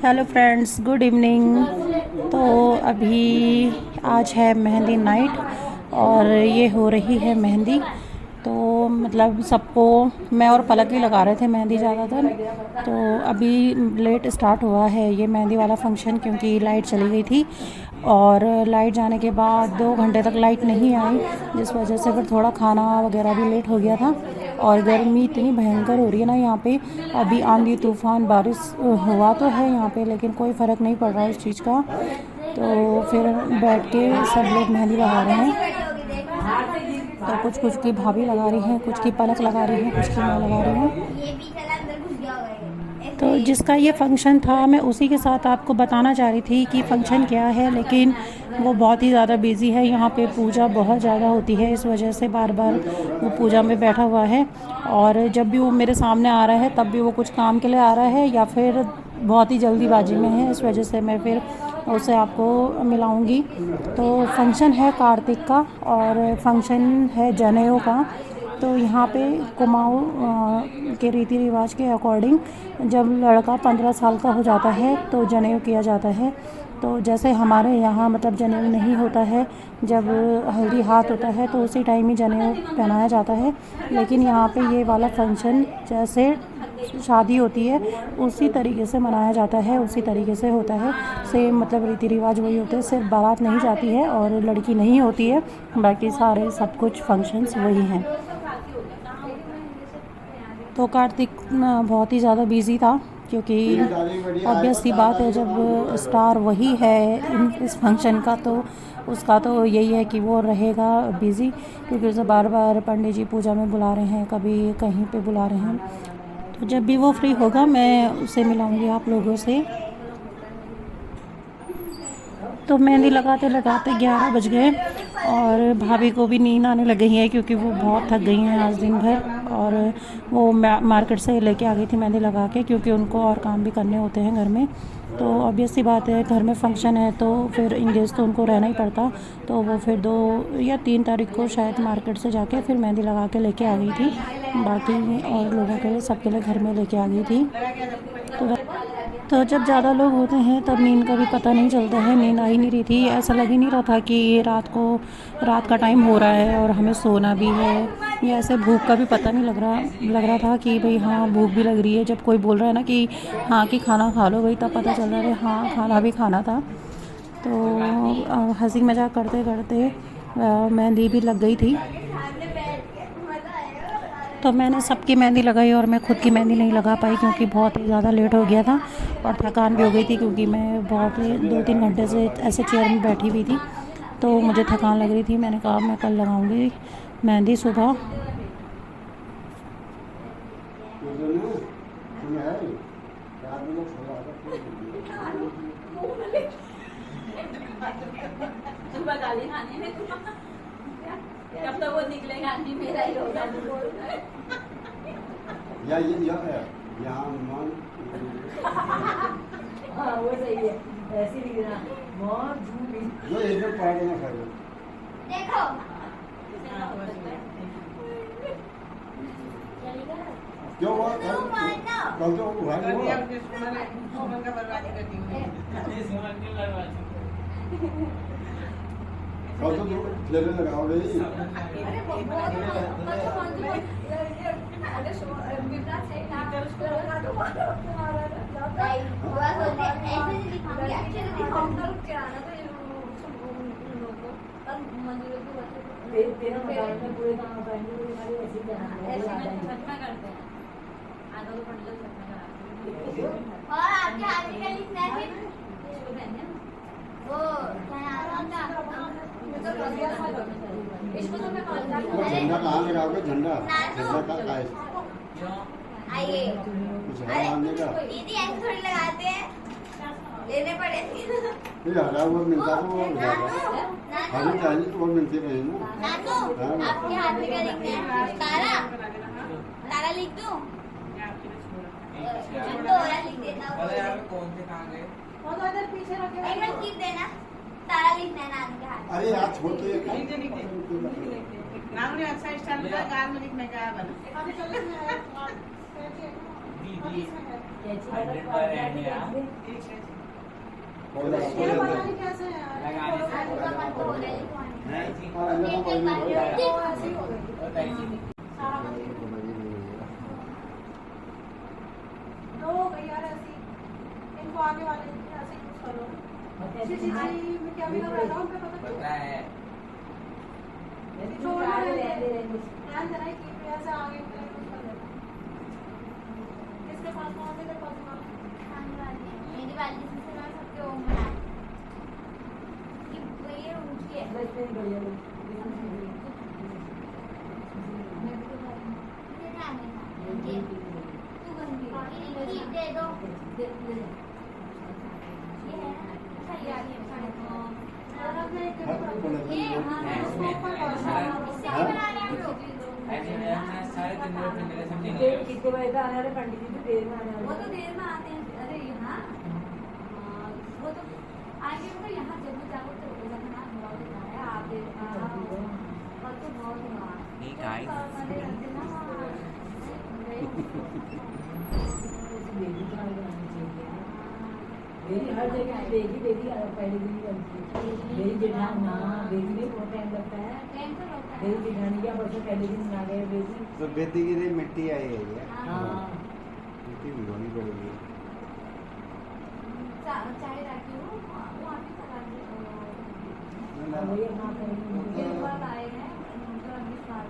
Hello friends, good evening. तो अभी आज है मेहंदी नाइट और ये हो रही है मेहंदी। तो मतलब सबको मैं और पलक ही लगा रहे थे मेहंदी ज़्यादातर। तो अभी लेट स्टार्ट हुआ है ये मेहंदी वाला फंक्शन क्योंकि लाइट चली गई थी और लाइट जाने के बाद 2 घंटे तक लाइट नहीं आई, जिस वजह से फिर थोड़ा खाना वगैरह भी लेट हो गया था। और गर्मी इतनी भयंकर हो रही है ना यहाँ पे। अभी आंधी तूफ़ान बारिश हुआ तो है यहाँ पे, लेकिन कोई फ़र्क नहीं पड़ रहा है इस चीज़ का। तो फिर बैठ के सब लोग मेहंदी लगा रहे हैं। तो कुछ की भाभी लगा रही हैं, कुछ की पलक लगा रही हैं, कुछ की मैं लगा रही हूँ। तो जिसका ये फ़ंक्शन था मैं उसी के साथ आपको बताना चाह रही थी कि फ़ंक्शन क्या है, लेकिन वो बहुत ही ज़्यादा बिज़ी है। यहाँ पे पूजा बहुत ज़्यादा होती है, इस वजह से बार बार वो पूजा में बैठा हुआ है। और जब भी वो मेरे सामने आ रहा है तब भी वो कुछ काम के लिए आ रहा है या फिर बहुत ही जल्दीबाजी में है, इस वजह से मैं फिर उसे आपको मिलाऊंगी। तो फंक्शन है कार्तिक का और फंक्शन है जनेऊ का। तो यहाँ पे कुमाऊँ के रीति रिवाज के अकॉर्डिंग जब लड़का 15 साल का हो जाता है तो जनेऊ किया जाता है। तो जैसे हमारे यहाँ मतलब जनेऊ नहीं होता है, जब हल्दी हाथ होता है तो उसी टाइम ही जनेऊ पहनाया जाता है। लेकिन यहाँ पे ये वाला फंक्शन जैसे शादी होती है उसी तरीके से मनाया जाता है, उसी तरीके से होता है। सेम मतलब रीति रिवाज वही होते हैं, सिर्फ बारात नहीं जाती है और लड़की नहीं होती है, बाकी सारे सब कुछ फंक्शंस वही हैं। तो कार्तिक बहुत ही ज़्यादा बिज़ी था क्योंकि ऑब्वियस सी बात है, जब स्टार वही है इस फंक्शन का तो उसका तो यही है कि वो रहेगा बिज़ी, क्योंकि उसे बार बार पंडित जी पूजा में बुला रहे हैं, कभी कहीं पे बुला रहे हैं। तो जब भी वो फ्री होगा मैं उसे मिलाऊंगी आप लोगों से। तो मेहंदी लगाते लगाते 11 बज गए और भाभी को भी नींद आने लग गई है क्योंकि वो बहुत थक गई हैं आज दिन भर। और वो मार्केट से लेके आ गई थी मेहंदी लगा के, क्योंकि उनको और काम भी करने होते हैं घर में। तो ऑब्वियस सी बात है, घर में फंक्शन है तो फिर इंगेज तो उनको रहना ही पड़ता। तो वो फिर 2 या 3 तारीख को शायद मार्केट से जाके फिर मेहंदी लगा के लेके आ गई थी। बाकी और लोगों के लिए सबके लिए घर में लेके आ गई थी। तो जब ज़्यादा लोग होते हैं तब नींद का भी पता नहीं चलता है। नींद आ ही नहीं रही थी, ऐसा लग ही नहीं रहा था कि रात का टाइम हो रहा है और हमें सोना भी है, या ऐसे भूख का भी पता नहीं लग रहा था कि भाई हाँ भूख भी लग रही है। जब कोई बोल रहा है ना कि हाँ कि खाना खा लो भाई, तब पता चल रहा है हाँ खाना भी खाना था। तो हंसी मजाक करते करते मेहंदी भी लग गई थी। तो मैंने सबकी मेहंदी लगाई और मैं खुद की मेहंदी नहीं लगा पाई क्योंकि बहुत ही ज़्यादा लेट हो गया था और थकान भी हो गई थी, क्योंकि मैं बहुत ही 2-3 घंटे से ऐसे चेयर में बैठी हुई थी तो मुझे थकान लग रही थी। मैंने कहा मैं कल लगाऊंगी मेहंदी सुबह। जब तक वो निकलेगा नहीं मेरा ही होगा। या ये है यहाँ मान हाँ वो सही है, ऐसे ही दिखना बहुत झूठी जो एकदम पार्टी में खड़े देखो। क्यों हुआ कल तो भाई हुआ कल तो फ्लेवर लगाओ भाई। और आपके हाथ में क्या लिखना है वो इसको तो मैं कॉल वो झंडा कहाँ लगाओगे? झंडा झंडा का है आइए। कुछ है मानने का? दीदी ऐसे थोड़ी लगाते हैं, लेने पड़ेंगे। नहीं हरा हुआ मिलता तो वो हरी चाहिए तो वो मिलती रही ना। नानू आपके हाथ में क्या लिखना है? तारा तारा लिख दूं? लिख देता हूँ। पीछे रखे एक मिनट लिख देना, तारा लिखना है नानू के हाथ। अरे यार छोड़ तो ये नाम ने अच्छा स्टाइल में गाल में लिखने का बना। और लगाते हैं और अंदर को इनको आगे वाले ऐसे यूज करो। जी जी जी मैं क्या भी कर रहा हूँ पता है। ध्यान देना है कि ऐसे आगे यूज कर लेना। किसके पास कौन से पास मेरी वाली से मैं सबके ओम बना कि ये उनकी है मैं तो तू गंदी दे दो ये है अच्छा ये आ गया और अब मैं ये कितने बजे तक आने वाले पंडित जी? तो देर में आने वाले। वो तो देर में आते हैं। अरे यहाँ वो तो आएंगे तो यहाँ जब जाओ तो जगन्नाथ बहुत है आगे और तो बहुत बेटी हर जगह बेटी बेटी पहले दिन ही बनती है। मेरी जेठानी हाँ बेटी में बहुत टाइम लगता है। मेरी जेठानी क्या परसों पहले दिन आ गए बेटी। तो बेटी के लिए मिट्टी आई है ये। हाँ मिट्टी भिगोनी पड़ेगी। चाय रखी हूँ वो अभी तक वही अपना करेंगे। आए हैं उनका अभी स्टार्ट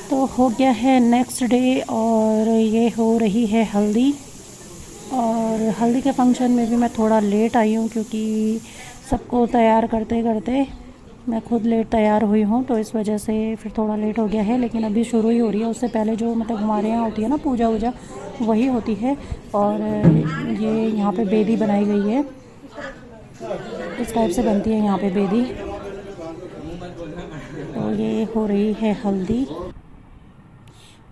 तो हो गया है नेक्स्ट डे और ये हो रही है हल्दी। और हल्दी के फंक्शन में भी मैं थोड़ा लेट आई हूँ क्योंकि सबको तैयार करते करते मैं खुद लेट तैयार हुई हूँ, तो इस वजह से फिर थोड़ा लेट हो गया है। लेकिन अभी शुरू ही हो रही है, उससे पहले जो मतलब हमारे यहाँ होती है ना पूजा वूजा वही होती है। और ये यहाँ पे बेदी बनाई गई है, इस टाइप से बनती है यहाँ पे बेदी। तो ये हो रही है हल्दी।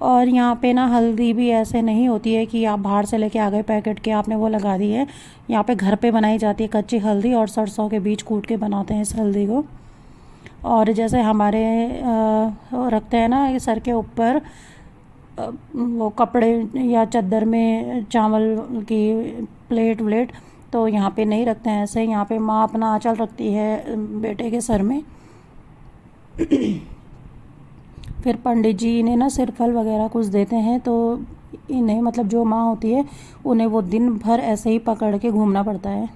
और यहाँ पे ना हल्दी भी ऐसे नहीं होती है कि आप बाहर से लेके आ गए पैकेट के आपने वो लगा दी है। यहाँ पे घर पे बनाई जाती है कच्ची हल्दी और सरसों के बीज कूट के बनाते हैं इस हल्दी को। और जैसे हमारे रखते हैं ना ये सर के ऊपर वो कपड़े या चादर में चावल की प्लेट व्लेट, तो यहाँ पे नहीं रखते हैं ऐसे। यहाँ पे माँ अपना आंचल रखती है बेटे के सर में। फिर पंडित जी इन्हें ना सिर फल वगैरह कुछ देते हैं, तो इन्हें मतलब जो माँ होती है उन्हें वो दिन भर ऐसे ही पकड़ के घूमना पड़ता है।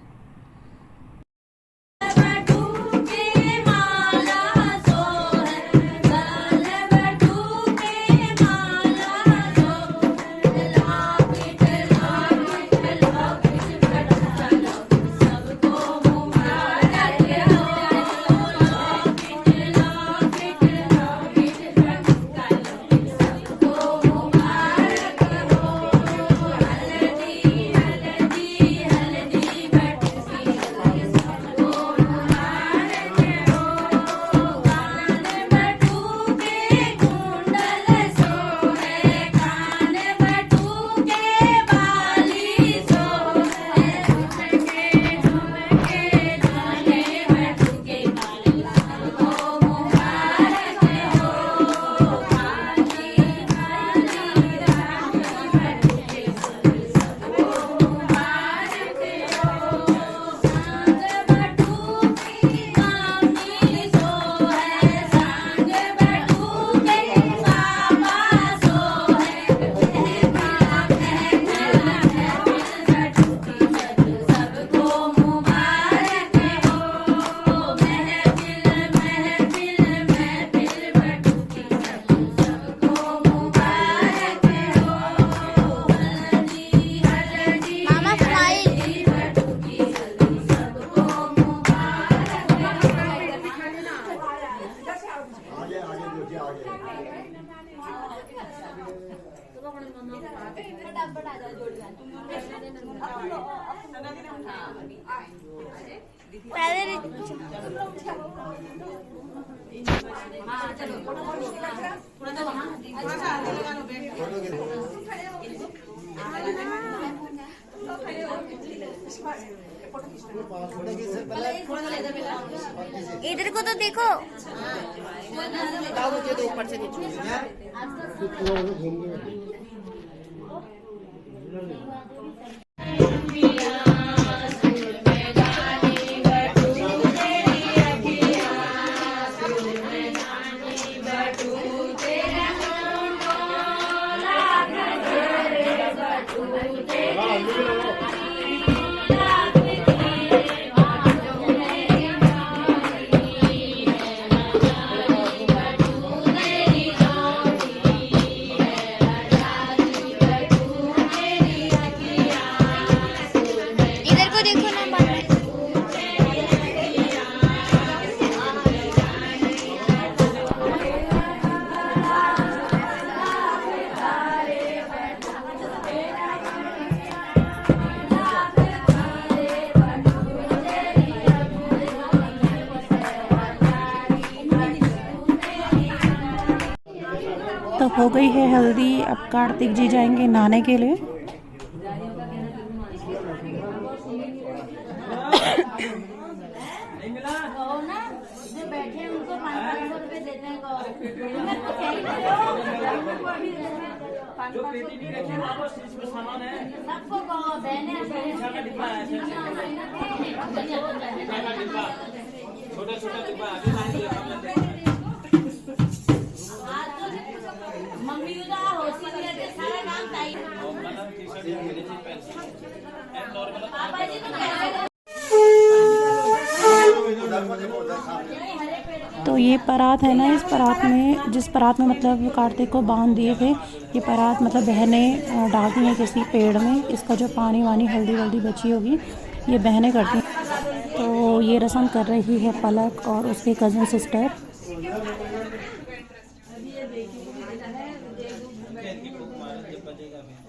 इधर को तो देखो। दाऊ मुझे तो ऊपर से नीचे इधर को देखो ना मामा। तो हो गई है हल्दी। अब कार्तिक जी जाएंगे नहाने के लिए। कहो ना जो बैठे हैं उनको 500 रुपए देते हैं कहो। मैं तो कह ही रही हूँ। जो पेटी नहीं रखे वापस इसमें सामान है सबको कहो बहने छोटा छोटा डिब्बा मम्मी को तो होशी नहीं रहती सारा काम पापा जी तो कैसे तो ये परात है ना, इस परात में, जिस परात में मतलब कार्तिक को बांध दिए थे, ये परात मतलब बहनें डालती हैं किसी पेड़ में। इसका जो पानी वानी हल्दी वल्दी बची होगी ये बहनें करती हैं। तो ये रस्म कर रही है पलक और उसकी कज़न सिस्टर।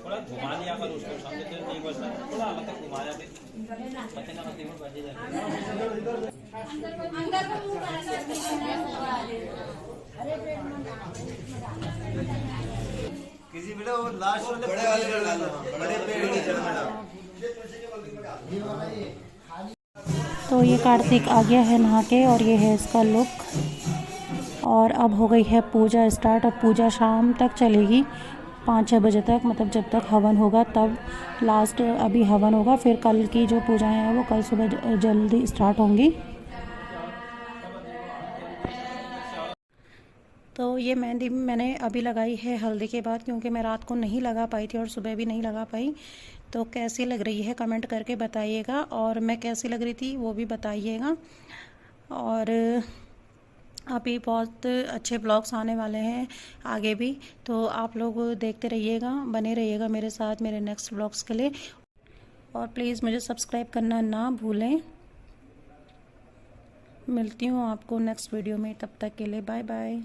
थोड़ा घुमा लिया कर उसको सामने से नहीं बस थोड़ा मतलब घुमाया भी पता ना मतलब बजे जाए अंदर को मुंह किसी बेटा वो लास्ट वाले बड़े वाले डालो बड़े पेड़ के जड़ में डालो। तो ये कार्तिक आ गया है नहा के और ये है इसका लुक। और अब हो गई है पूजा स्टार्ट। अब पूजा शाम तक चलेगी 5-6 बजे तक, मतलब जब तक हवन होगा तब लास्ट अभी हवन होगा। फिर कल की जो पूजाएं हैं वो कल सुबह जल्दी स्टार्ट होंगी। तो ये मेहंदी मैंने अभी लगाई है हल्दी के बाद, क्योंकि मैं रात को नहीं लगा पाई थी और सुबह भी नहीं लगा पाई। तो कैसी लग रही है कमेंट करके बताइएगा, और मैं कैसी लग रही थी वो भी बताइएगा। और अभी बहुत अच्छे ब्लॉग्स आने वाले हैं आगे भी, तो आप लोग देखते रहिएगा, बने रहिएगा मेरे साथ मेरे नेक्स्ट ब्लॉग्स के लिए। और प्लीज़ मुझे सब्सक्राइब करना ना भूलें। मिलती हूँ आपको नेक्स्ट वीडियो में, तब तक के लिए बाय बाय।